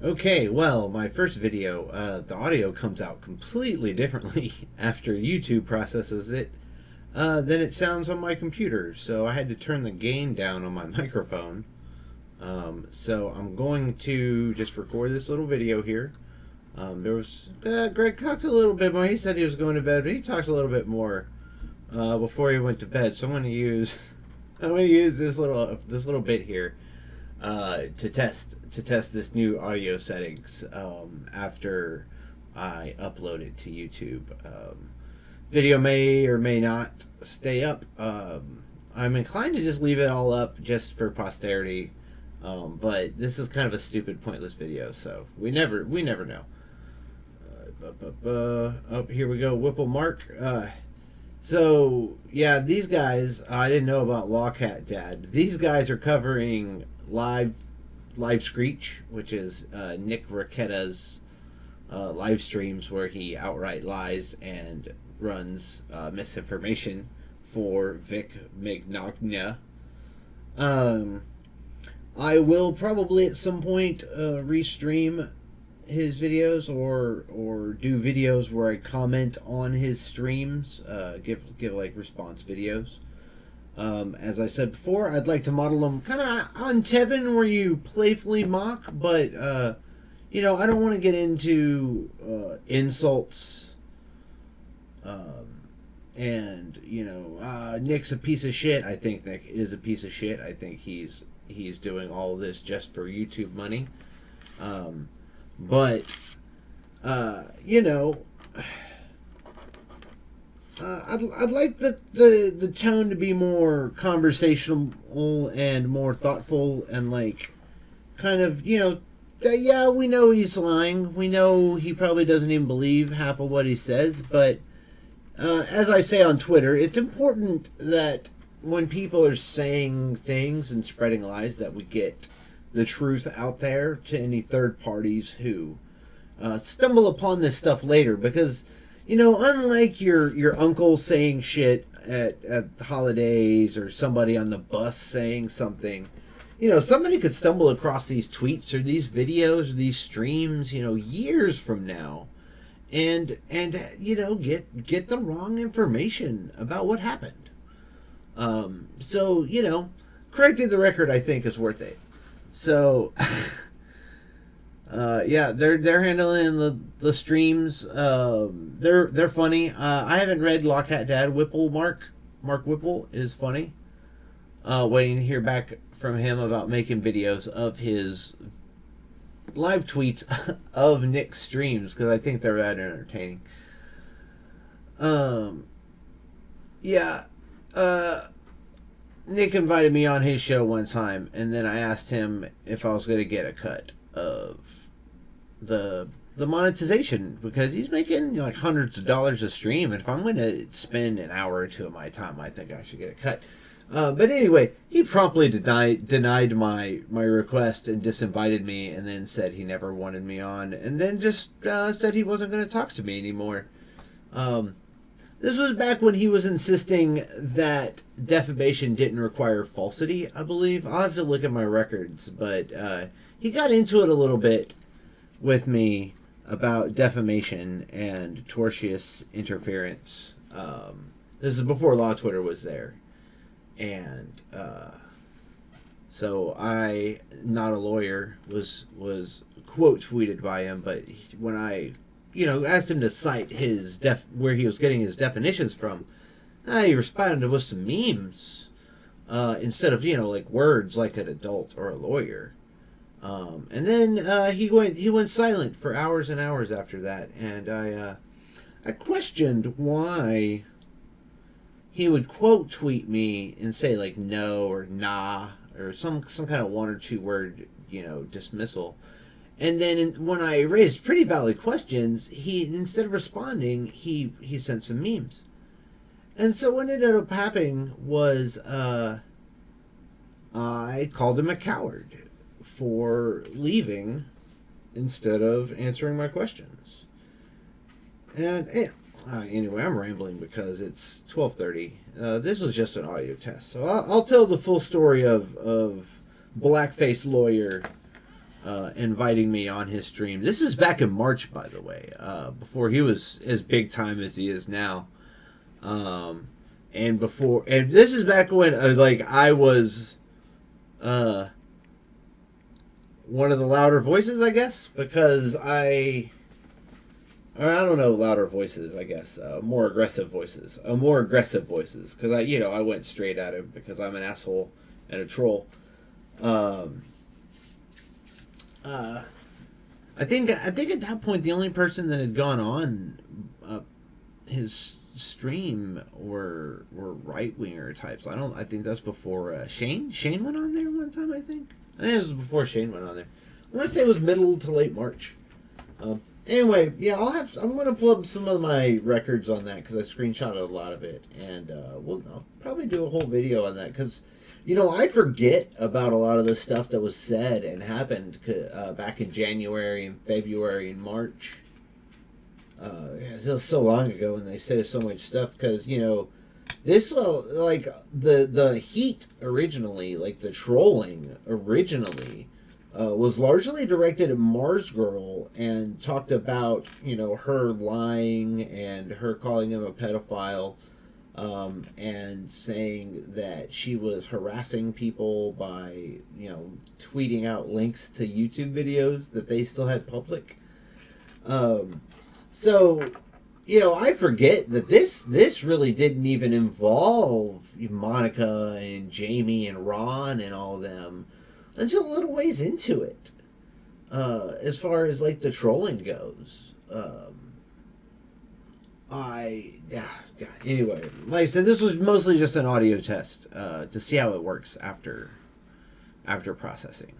Okay, well, my first video, the audio comes out completely differently after YouTube processes it than it sounds on my computer. So I had to turn the gain down on my microphone. So I'm going to just record this little video here. Greg talked a little bit more. He said he was going to bed, but he talked a little bit more before he went to bed. So I'm going to use this little bit here to test this new audio settings after I upload it to YouTube. Video may or may not stay up. I'm inclined to just leave it all up just for posterity, but this is kind of a stupid, pointless video, so we never know. Here we go. Whipple Mark. So yeah, these guys, I didn't know about Lawcat Dad. These guys are covering live Screech, which is Nick Racketta's live streams where he outright lies and runs misinformation for Vic Mignogna. I will probably at some point restream his videos or do videos where I comment on his streams, give like response videos. As I said before, I'd like to model them kind of on Tevin, where you playfully mock, but I don't want to get into insults. Nick's a piece of shit. I think Nick is a piece of shit. I think he's doing all of this just for YouTube money. I'd like the tone to be more conversational and more thoughtful and like kind of, yeah, we know he's lying. We know he probably doesn't even believe half of what he says. But as I say on Twitter, it's important that when people are saying things and spreading lies that we get the truth out there to any third parties who stumble upon this stuff later, because unlike your uncle saying shit at the holidays or somebody on the bus saying something, somebody could stumble across these tweets or these videos or these streams, years from now, and get the wrong information about what happened. Correcting the record, I think, is worth it. So, yeah, they're handling the streams. They're funny. I haven't read Lawcat Dad. Mark Whipple is funny. Waiting to hear back from him about making videos of his live tweets of Nick's streams, because I think they're that entertaining. Nick invited me on his show one time, and then I asked him if I was going to get a cut of the monetization, because he's making like hundreds of dollars a stream, and if I'm going to spend an hour or two of my time, I think I should get a cut. But anyway, he promptly denied my request and disinvited me, and then said he never wanted me on, and then just said he wasn't going to talk to me anymore. This was back when he was insisting that defamation didn't require falsity, I believe. I'll have to look at my records, but he got into it a little bit with me about defamation and tortious interference. This is before Law Twitter was there. And so I, not a lawyer, was quote tweeted by him, but when I asked him to cite his where he was getting his definitions from, he responded with some memes instead of like words like an adult or a lawyer. And then he went silent for hours and hours after that, and I questioned why he would quote tweet me and say like no or nah or some kind of one or two word dismissal. And then when I raised pretty valid questions, he, instead of responding, he sent some memes. And so what ended up happening was I called him a coward for leaving instead of answering my questions. And anyway, I'm rambling because it's 12:30. This was just an audio test. So I'll tell the full story of Blackface Lawyer inviting me on his stream. This is back in March, by the way, before he was as big time as he is now. And this is back when I was one of the louder voices, I guess, because I don't know, louder voices, I guess, more aggressive voices, because I went straight at him because I'm an asshole and a troll. I think at that point the only person that had gone on his stream were right winger types. I think that's before Shane. Shane went on there one time. I think it was before Shane went on there. I want to say it was middle to late March. Anyway, yeah, I'm gonna pull up some of my records on that because I screenshotted a lot of it, and I'll probably do a whole video on that because I forget about a lot of the stuff that was said and happened back in January and February and March. It was so long ago, and they say so much stuff because this the heat originally, like the trolling originally, was largely directed at Mars Girl and talked about her lying and her calling him a pedophile, and saying that she was harassing people by tweeting out links to YouTube videos that they still had public. So, I forget that this really didn't even involve Monica and Jamie and Ron and all of them until a little ways into it. As far as the trolling goes, anyway, like I said, this was mostly just an audio test to see how it works after processing.